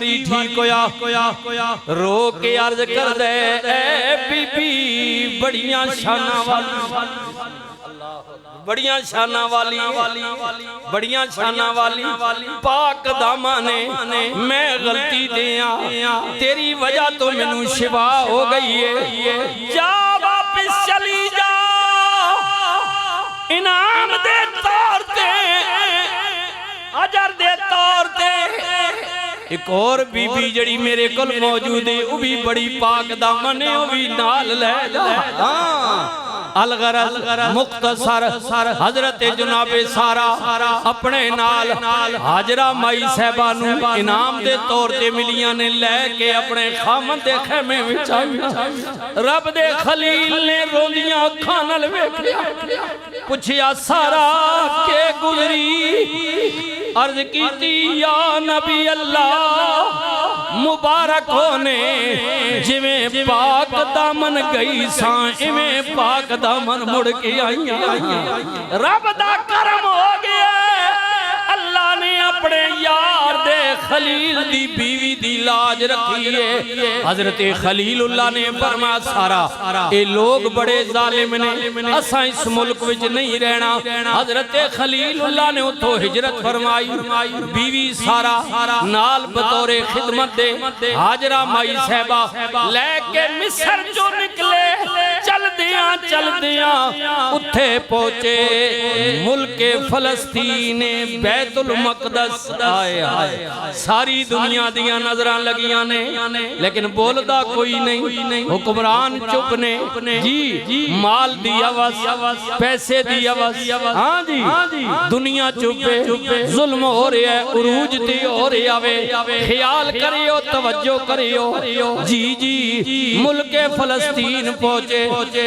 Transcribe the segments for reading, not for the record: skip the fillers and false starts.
ठीक होया रो के अर्ज कर दे ए बीबी बड़ियां शाना वाली बड़ियां शाना वाली बड़ियां शाना वाली पाक दामने मैं गलती दिया तेरी वजह तो मैनू शिवा हो गई है जा वापिस चली जा इनाम दे तौर ते अजर दे तौर ते एक और बीबी जड़ी मेरे को मौजूद है वो भी बड़ी पाक दामन है वो भी नाल ले जा अलगरज मुख्तसर हजरत जुनाबे सारा अपने नाल हाजरा माई साहबा नू इनाम दे तौर ते मिलियां ने लेके अपने खामन दे खेमे विच रब दे खलील ने रोंदियां अखां नाल वेखिया पुछया सारा के गुजरी अर्ज कीती या नबी अल्लाह मुबारक होने जिवें पाक दामन गई सा इवें पाक दामन मुड़ के आई रब दा करम हो गया अल्लाह ने अपने यार दे खलील दी बीवी दी लाज रखी है हजरत खलीलुल्लाह ने फरमाया सारा ये लोग बड़े जालिम ने असा इस मुल्क विच नहीं रहना हजरत खलीलुल्लाह ने उतो हिजरत फरमाई बीवी सारा नाल बतौरे खिदमत दे हाजरा माई साहबा लेके मिस्र चो निकले चलदियां उथे पहुंचे मुल्क फलस्तीन बैतुल मकदस आए सारी दुनिया दियां नजरां लगियां ने लेकिन बोलदा कोई नहीं हुक्मरान चुप ने जी माल दी अवस पैसे दी अवस हां जी दुनिया चुप जुल्म हो रहा है उरूज ते हो रहा वे ख्याल करियो तवज्जो करियो जी मुल्क फलस्तीन पहुंचे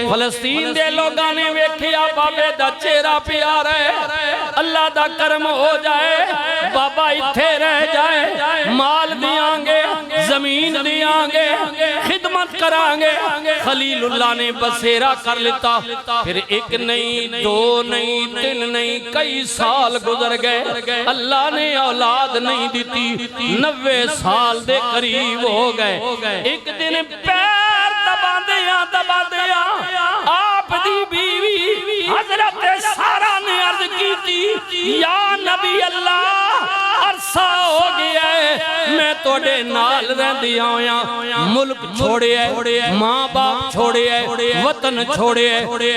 फलस्तीन दे लोगां ने वेखिया बाबे दा चेहरा प्यारा है अल्लाह दा करम हो जाए बाबा इत्थे रह जाए माल दियांगे जमीन दियांगे खिदमत करांगे खलीलुल्लाह ने बसेरा कर लेता फिर एक नहीं दो नहीं तीन नहीं कई साल गुजर गए अल्लाह ने औलाद नहीं दी 90 साल दे करीब हो गए एक दिन पैर दबांदिया आप दी बीवी हजरत सारा ने अर्ज की या नबी अल्लाह अरसा हो गया है मैं तोड़े नाल रहंदी आया मुल्क छोड़े मां बाप छोड़े वतन छोड़े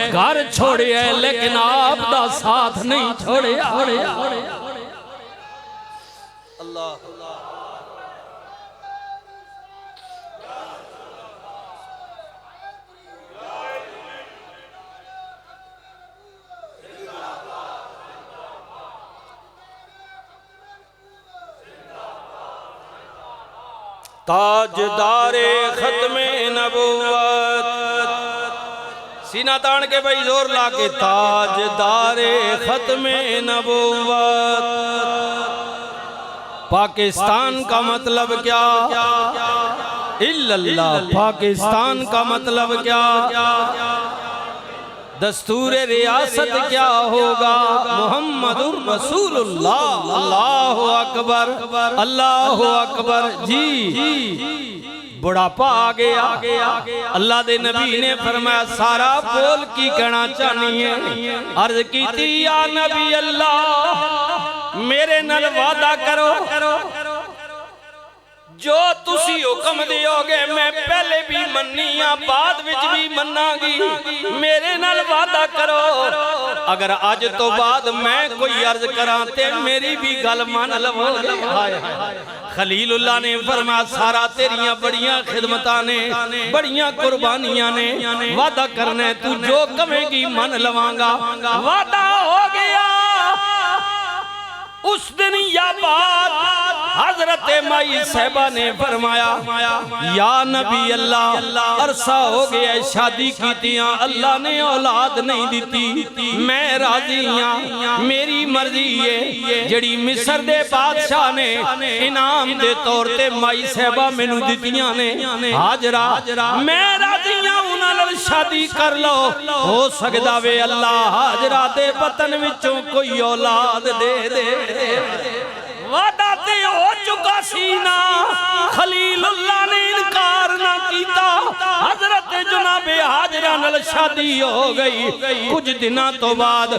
घर छोड़े लेकिन आप दा साथ नहीं छोड़े अल्लाह ताजदारे खत्मे नबुवत सीना तान के भाई जोर ला के ताजदारे खत्मे नबुवत पाकिस्तान का मतलब क्या इल्लल्लाह पाकिस्तान का मतलब क्या दस्तूर रियासत क्या होगा मुहम्मदुर रसूलुल्लाह अल्लाह अकबर जी बुढ़ापा आ गया अल्लाह दे नबी ने फरमाया सारा बोल की कहना चाहनी है अर्ज की या नबी अल्लाह मेरे नाल वादा करो जो तुसी हुक्म दियोगे मैं पहले भी मन्निया बाद विच भी मन्नागी मेरे नाल वादा करो अगर आज तो बाद मैं कोई अर्ज करा ते मेरी भी गल मान लवो खलीलुल्लाह ने फरमाया सारा तेरियां बड़ियां खिदमतां ने बड़ियां कुर्बानियां ने वादा करना तू जो कहेगी मन लवांगा वादा हो गया उस दिन या बात हजरत माई साहबा ने फरमाया या नबी अल्लाह अरसा हो गया शादी कीतियां अल्लाह ने औलाद नहीं दी मैं राजी हां मेरी मर्जी है जड़ी मिस्र दे बादशाह ने इनाम दे तौर ते माई साहबा मैनू दित्तियां ने हाजरा मैं राजी हां उन्हां नाल शादी कर लो हो सकदा वे अल्लाह हाजरा दे वतन विचों कोई औलाद दे वादा ते हो चुका सीना खलीलुल्लाह ने इनकार ना कीता। हजरत जनाबे हाजरा नाल शादी हो गई। कुछ दिनों तो बाद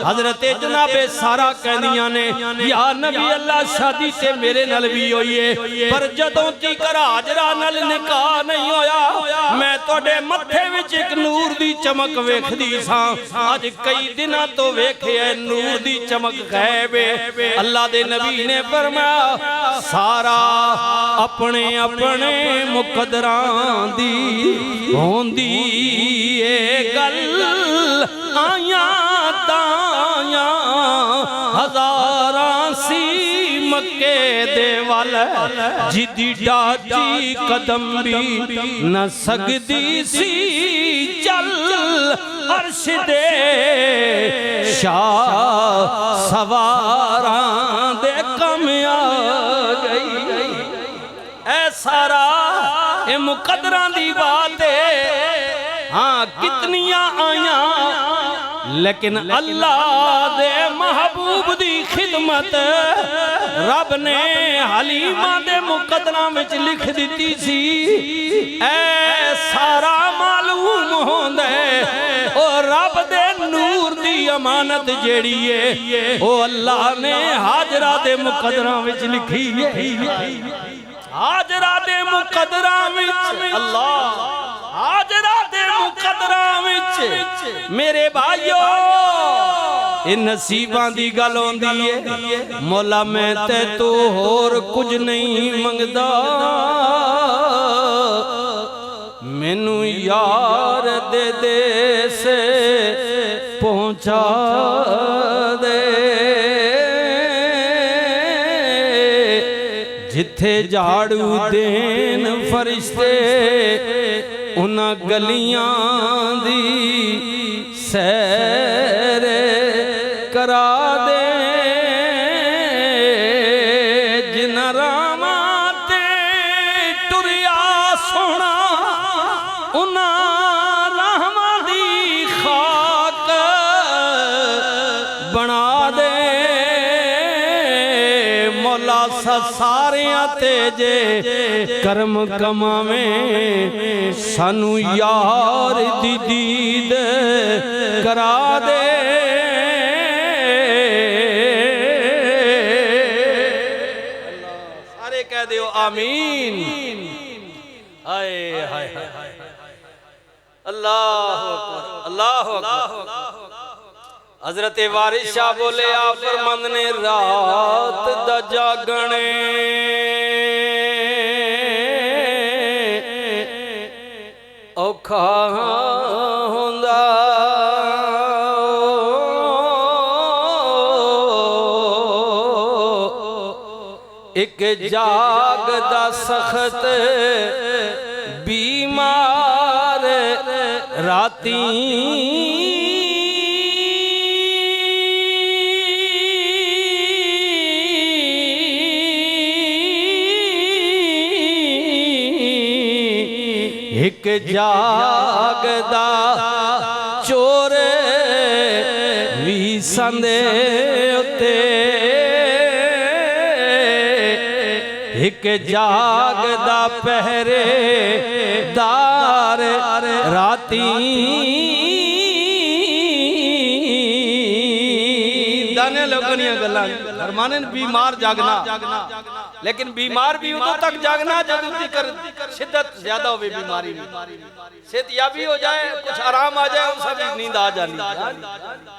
हजरत जनाबे सारा कहदियां ने या नबी अल्लाह शादी ते मेरे नाल भी होई है, पर जदों तक हाजरा नाल निकाह नहीं होया मैं तोड़े मत्थे विच एक नूर दी चमक वेखदी सां। अज कई दिनों तो वेखे नूर दी चमक गायब है। अल्लाह दे नबी ने फरमाया सारा अपने अपने मुकद्दरां दी होंदी ए गल आया ताया हजारां सी मक्के दे वाल जिदी डाची कदम भी न सकदी सी चल अर्श दे शाह सवारां दे कम आ गई। ऐ सारा ए मुकद्दरां दी बात है। हाँ कितनियां आया लेकिन अल्लाह दे महबूब दी खिदमत रब ने हलीमा दे मुकद्दरां विच लिख दी सी। ऐ सारा मालूम होंदा ओ रब दे नूर दी अमानत जेड़ी है ओ अल्लाह ने हाजरा दे मुकद्दरां विच लिखी है। हाजरा दे मुकद्दरां विच अल्लाह हाजरा दे मुकद्दरां विच मेरे भाइयों ए नसीबां दी गल होंदी है। मौला मैं ते तू होर कुछ नहीं मंगदा, मैनू यार दे देस पहुंचा दे जिथे झाड़ू देन फरिश्ते उन्हां गलियां दी सैर करा दे। जिन्हां रामां ते टुरिया सोना उन्हां रामां दी खाक बना दे। मौला सारियां ते जे करम कमावें सानू यार दी दीद करा दे। सारे कह दियो आमीन। हाय हाय अल्लाह अल्लाह हजरत वारिस शाह बोले आप फरमांद ने रात दा जागणे औखा होंदा एक जागदा सख्त बीमार राती एक जागदा चोर भी संदे उते एक जागदा पहरेदार राती दाने लोगनिया गल्लां फरमाने बीमार जागना लेकिन बीमार भी उदों तक जागना जब कर शिद्दत ज्यादा होवे बीमारी में सेहत याबी हो जाए कुछ आराम आ जाए उस भी नींद आ जानी।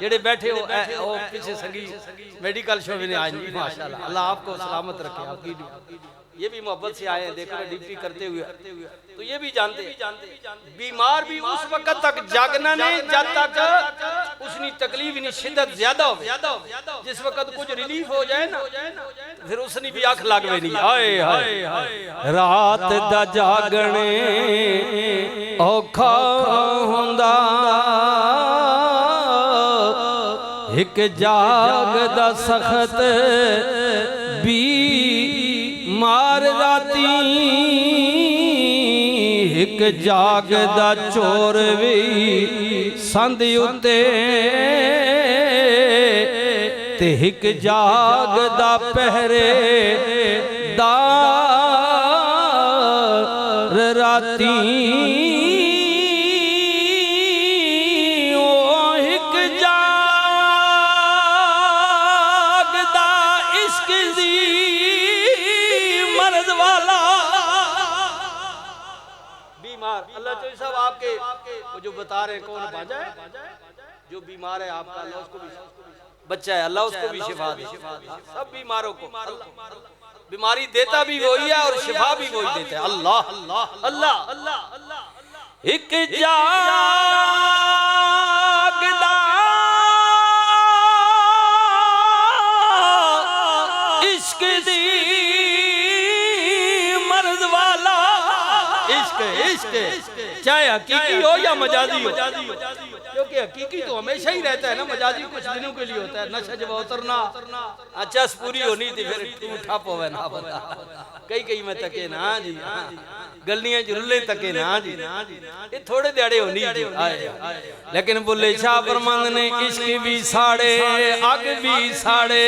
जेड़े बैठे हो पीछे संगी मेडिकल शो में आज माशाल्लाह अल्लाह आपको सलामत रखे। आपकी ये भी मोहब्बत से आए हैं देखो ड्यूटी करते हुए तो ये भी जानते बीमार भी उस वक्त तक जागना नहीं जब तक उसकी तकलीफ नहीं शिद्दत ज्यादा हो। जिस वक्त कुछ रिलीफ हो जाए ना फिर उसने भी आंख लागवे नहीं। हाय हाय रात दा जागने औखा होंदा एक जागदा सख्त बीमार राती एक जागदा चोर भी संद उते ते एक जागदा पहरे दार राती जो बता रहे कौन बाजा है, जो बीमार है आपका अल्लाह उसको भी बच्चा है, अल्लाह उसको भी शिफा दे। सब बीमारों को बीमारी देता भी वही है और शिफा भी वही देता है। अल्लाह अल्लाह अल्लाह अल्लाह। एक जागदा इश्क दी मर्द वाला, इश्क इश्क चाहे हकीकी हो या मजाजी हो, क्योंकि हकीकी तो हमेशा ही रहता है ना, मजाजी कुछ दिनों के लिए होता है। नशा जब उतरना अच्छा पूरी होनी थी फिर उठा पोवे ना बता कई कई में तके ना जी, गलियां जुल्ले तके ना जी, ये थोड़े दिहाड़े होनी जी। लेकिन बुल्ले शाह फरमांद ने इश्क भी साड़े अग भी साड़े,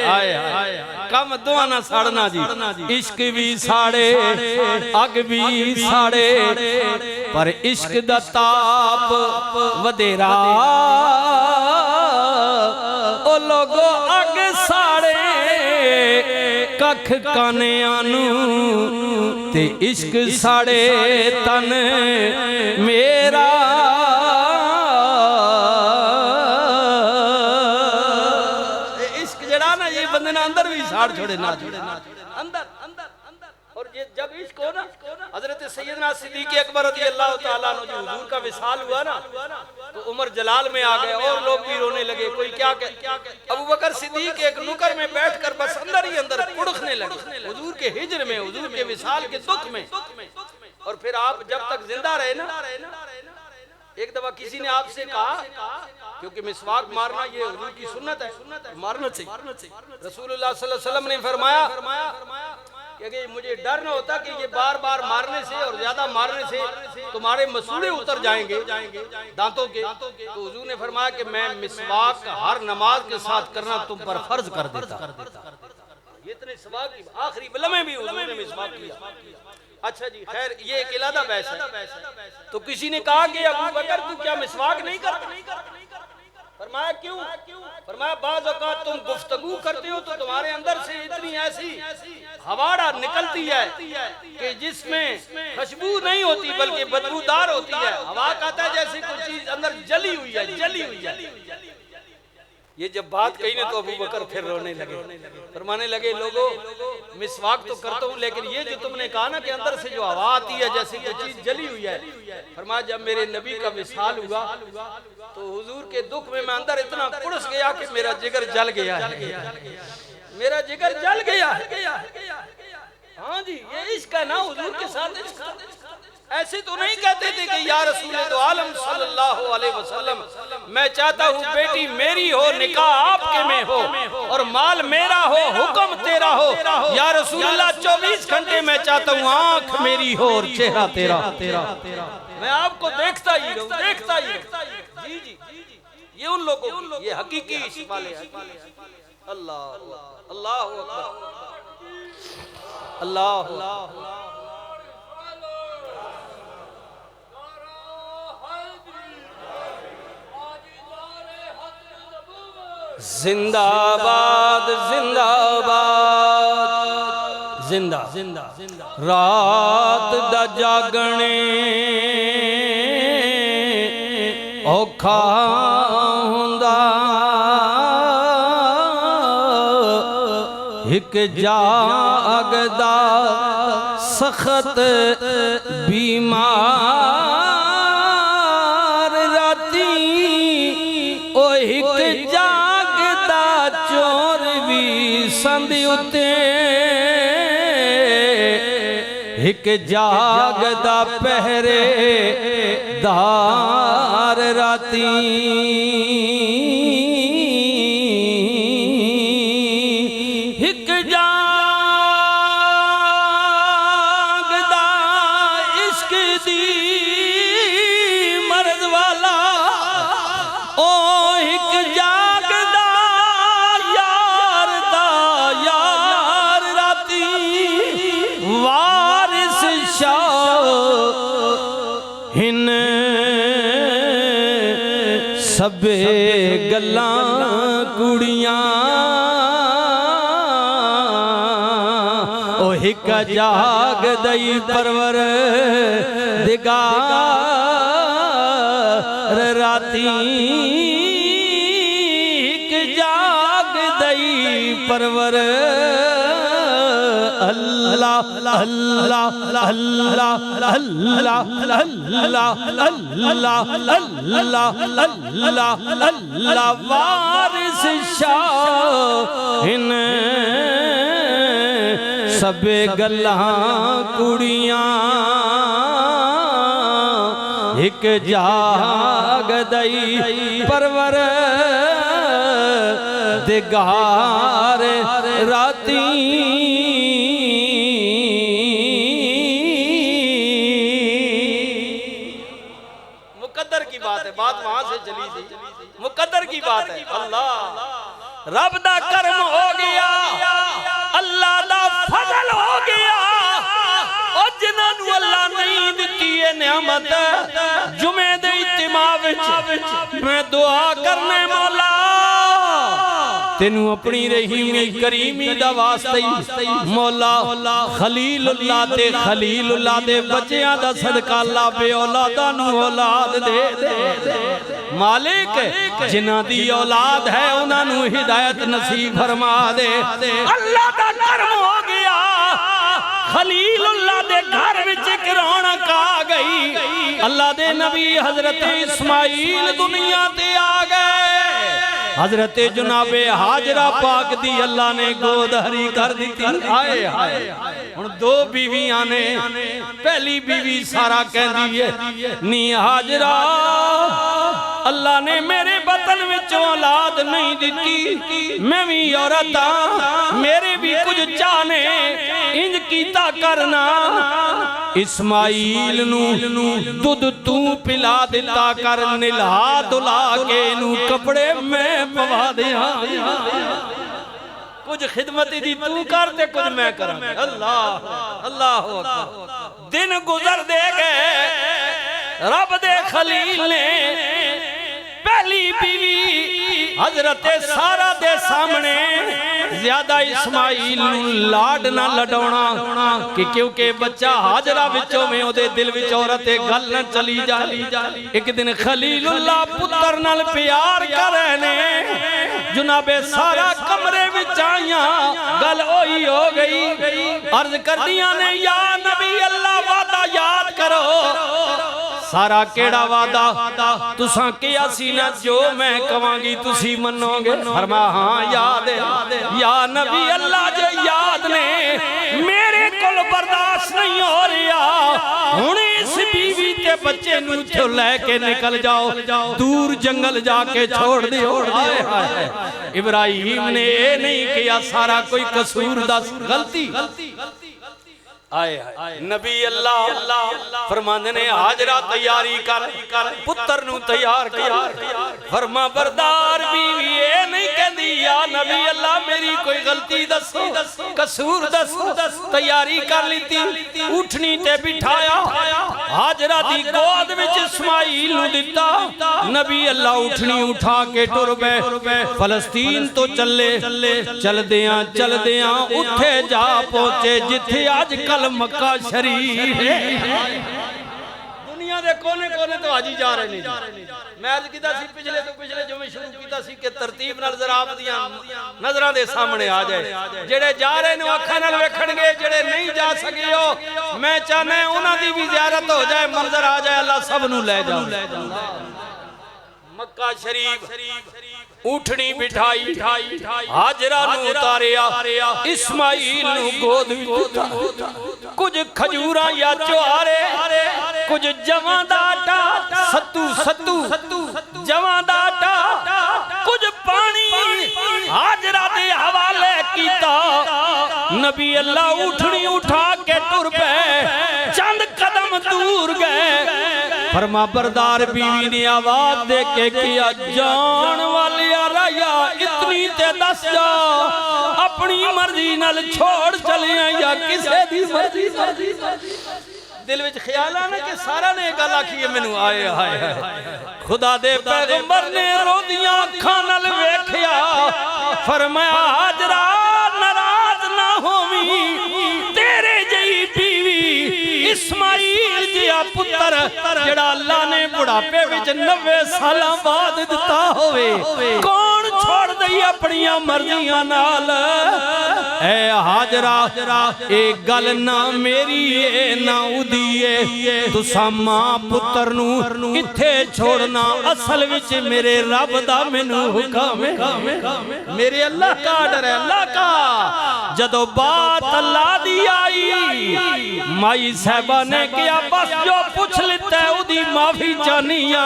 आए आए कम दुआ ना सड़ना जी। इश्क भी साड़े अग भी साड़े, पर इश्क दा ताप वधेरा ओ लोगो अग साड़े कख कानियानू ते इश्क साड़े तन मेरा। अंदर भी साड़ छोड़े ना छोड़े अंदर अंदर अंदर। और ये जब इश्क हो ना, हजरत सैयदना सिद्दीक़ अकबर रज़ियल्लाहु ताला अन्हु जो हुजूर का विसाल हुआ ना, तो उमर जलाल में आ गए और लोग भी रोने लगे। कोई क्या अबू बकर सिद्दीक़ एक नुकर में बैठकर बस अंदर ही अंदर कुड़खने लगे हुजूर के हिज्र में, हुजूर के विसाल के दुख में। और फिर आप जब तक जिंदा रहे ना, एक दफा किसी ने आपसे कहा, क्योंकि मिसवाक मारना ये हुजूर की सुन्नत है, मारना चाहिए। रसूलुल्लाह सल्लल्लाहु अलैहि वसल्लम ने फरमाया कि मुझे डर न होता कि ये बार बार मारने से और ज्यादा मारने से तुम्हारे मसूड़े उतर जाएंगे दांतों के। तो हुजूर ने फरमाया कि मैं मिसवाक हर नमाज के साथ करना तुम पर फर्ज कर देता। ये इतने सवाब की आखिरी लम्हे भी हुजूर ने मिसवाक किया। अच्छा जी, खैर ये एक इलादा बहस है। तो किसी ने कहा कि अबू बकर तू क्या मिसवाक नहीं करता? फरमाया क्यों? फरमाया बाज़ औक़ात तुम गुफ्तगू करते हो तो तुम्हारे अंदर से इतनी ऐसी हवाड़ा निकलती है कि जिसमें खुशबू नहीं होती बल्कि बदबूदार होती है। हवा कहता है जैसे कोई चीज अंदर जली हुई है, जली हुई है। ये जब बात कही ना तो अबू बकर फिर रोने लगे, फरमाने लगे लोगों मिसवाक तो करता हूँ लेकिन ये जो तुमने कहा ना कि अंदर से जो हवा आती है जैसे कोई चीज जली हुई है। फरमाया जब मेरे नबी का विसाल हुआ तो हुजूर के दुख में मैं अंदर इतना कुड़स गया कि मेरा जिगर जल गया है, मेरा जिगर जल गया। हाँ जी, ये इश्क है ना हुजूर के साथ। ऐसे तो नहीं कहते थे कि या रसूल दो आलम सल्लल्लाहु अलैहि वसल्लम मैं चाहता हूँ बेटी मेरी हो, निकाह आपके में हो और माल मेरा हो, हुक्म तेरा हो। या रसूलल्लाह 24 घंटे मैं चाहता हूँ आंख मेरी हो और चेहरा तेरा। मैं आपको देखता ही रहूं, देखता ही रहूं। जी जी, ये उन लोगों ये हकीकी इश्क वाले हैं। अल्लाह अल्लाह अकबर, अल्लाह अल्लाह। जिंदाबाद जिंदाबाद जिंदा जिंदा रात दा जागने औखा हुंदा, एक जागदा सख्त बीमार राती ओ एक जागदा चोर भी संद उते, एक जागदा पहरेदार राती सबे गल्लां कुड़ियां ओ हिक जाग दई परवर दिगार राती हिक जाग दई परवर अल्लाह अल्लाह अल्लाह अल्लाह अल्लाह अल्लाह अल्लाह अल्लाह अल्लाह वारिस शाहीन सबे गल्लां कुड़ियां एक जाग दई परवर दिगार राती मुकद्दर की बात है, बात वहां से चली थी, मुकद्दर की बात है। अल्लाह रब दा करम हो गया, अल्लाह दा फजल हो गया। और जिन्होंने अल्लाह नहीं दी है नियामत, जुमे दे इज्तिमा विच मैं दुआ करने मौला तेनू अपनी रहीमी करीमी दा वास्ते मौला खलीलुल्लाह ते खलीलुल्लाह दे बच्चियां दा सदका अल्लाह बे औलादा नू औलाद दे मालिक जिन्हां दी औलाद है उन्हां नू हिदायत नसीब फरमा दे। अल्लाह दा करम हो गया, खलीलुल्लाह दे घर विच एक रौनक आ गई। अल्लाह दे नबी हजरत इस्माइल दुनिया ते आ गए। हजरत जुनाबे हाजरा पाक दी अल्लाह ने गोद हरी कर दी। हाय हाय हुण दो बीवियां ने, पहली बीवी सारा कहंदी है नी हाजरा अल्लाह ने मेरे बतन विच औलाद नहीं दिती, मैं भी औरत हां, मेरे भी कुछ चाहने, इंज कीता करना इस्माइल नू दूध तू पिला दिता कर, निला दुला के नू कपड़े मैं पवा दिया, कुछ खिदमत दी तू कर ते कुछ मैं करा। अल्लाह अल्लाह दिन गुजर दे गए, रब दे खलील ने पहली बीवी हजरत सारा दे सामने ज्यादा इस्माइल नू लाड ना लडौना कि क्योंकि बच्चा हाजरा विचों में ओदे दिल विच औरत गल न चली जा। एक दिन खलीलुल्लाह पुत्र नाल प्यार करने जुनाबे सारा कमरे विच आईया, गल ओही हो गई। अर्ज करदियां ने या नबी अल्लाह वादा याद करो। सारा केड़ा वादा तुसा किया सी ना, जो मैं कवांगी तुसी मनोगे। फरमा हां याद है या नबी अल्लाह जे याद ने, मेरे कोल बर्दाश्त नहीं हो रहा, हुण इस बीवी ते बच्चे नू इत्थों लेके निकल जाओ, दूर जंगल जाके छोड़ दियो। इब्राहिम ने ये नहीं किया, सारा कोई कसूर दस गलती आए नबी अल्लाह फरमांदे ने हाजरा तैयारी कर, पुत्र नू तैयार कर। फरमा बरदार बीवी ये नहीं कहंदी या नबी अल्लाह मेरी कोई गलती दसो, कसूर दसो। तैयारी कर लीती, उठनी ते बिठाया, हाजरा दी गोद विच इस्माइल नू दिता। नबी अल्लाह उठनी उठा के टुर पे फलस्तीन तो चले, चलदियां उठे जा पहुंचे जिथे अजकल मक्का शरीफ है। दुनिया दे कोने कोने तो हाजी जा रहे ने। मैं अर्ज कीता सी पिछले जो मैं शुरू कीता सी कि तरतीब नाल जरा आप दियां नजरां दे सामने आ जाए। जेड़े जा रहे ने अखां नाल वेखणगे, जेड़े नहीं जा सके हो मैं चाहना उन्हां दी भी ज़ियारत हो जाए, मंजर आ जाए। अल्लाह सब नू ले जा। मक्का शरीफ उठनी बिठाई, हाजरा नू उतारिया, इस्माइल नू गोद विच, कुछ खजूरा या चुआरे, कुछ जवां दा आटा, सत्तू जवां दा आटा, कुछ पानी हाजरा दे हवाले कीता। नबी अल्लाह उठनी उठा के टुर पे, चंद कदम दूर गए। फरमा बरदार बीवी ने आवाज दे के किया जान वाली राया इतनी ते दस जा, अपनी मर्जी नाल छोड़ चले या किसे दी मर्जी। दिल विच ख्याल आना कि सारा ने गल आखी है मैनू आए हाय खुदा दे पैगंबर ने रोदियां अखां नाल वेखिया फरमाया हाजरा नाराज ना होवी तेरे जई बीवी इस्माइल जिया पुत्र जेड़ा अल्लाह ने बुढ़ापे विच 90 सालां बाद दिता होवे कौन छोड़ दई अपनियां मर्जियां नाल ए हाजरा ए गल ना मेरी ए ना उदी ए तुसा मां पुत्र नू इत्थे छोड़ना असल विच मेरे रब दा मैनू हुक्म है मेरे अल्लाह का डर है अल्लाह का जदों बात अल्लाह दी आई माई साहबा ने किया बस जो पूछ लिता है उदी माफी चाहनिया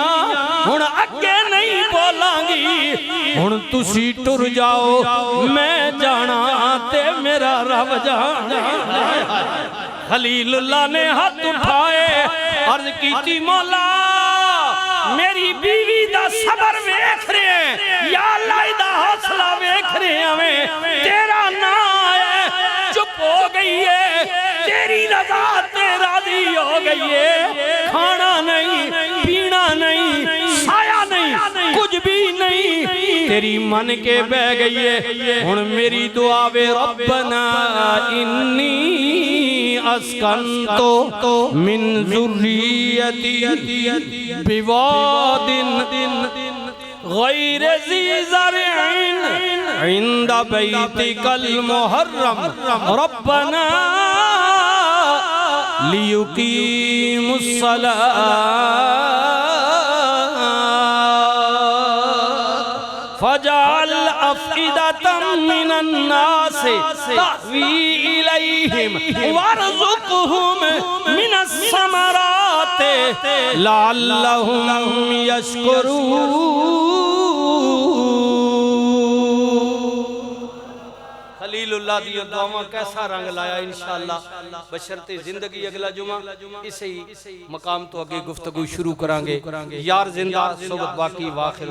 हुण अगे नहीं बोलांगी हुण तुसी टुर जाओ मैं जाना ते मेरा रब जाना खलीलुल्लाह ने हाथ उठाए अर्ज कीती मौला मेरी बीवी दा सबर वेख रहे हैं या अल्लाह दा हौसला वेख रहे हैं तेरा नाम है चुप हो गई है तेरी रजा ते राजी हो गई है खाना नहीं पीना नहीं साया नहीं कुछ भी नहीं तेरी मन के बह गई है हुण मेरी दुआ वे रब्बना इन्नी अस्कंतो मिन ज़ुर्रियती बिवादिन गैर ज़ी ज़रअन इंद बैतिकल मुहर्रम रब्बना लियुकीमुस्सलाह फजाल अफ़इदतम मिनन नास तहवी इलैहिम वरज़ुक़हुम मिनस समरात लअल्लहुम यशकुरून खलीलुल्लाह दी दुआवां कैसा रंग लाया इंशाअल्लाह बशर्ते जिंदगी अगला जुमा इसी मकाम तो आगे गुफ्तगू शुरू करांगे यार जिंदा सोबत बाकी वाखिर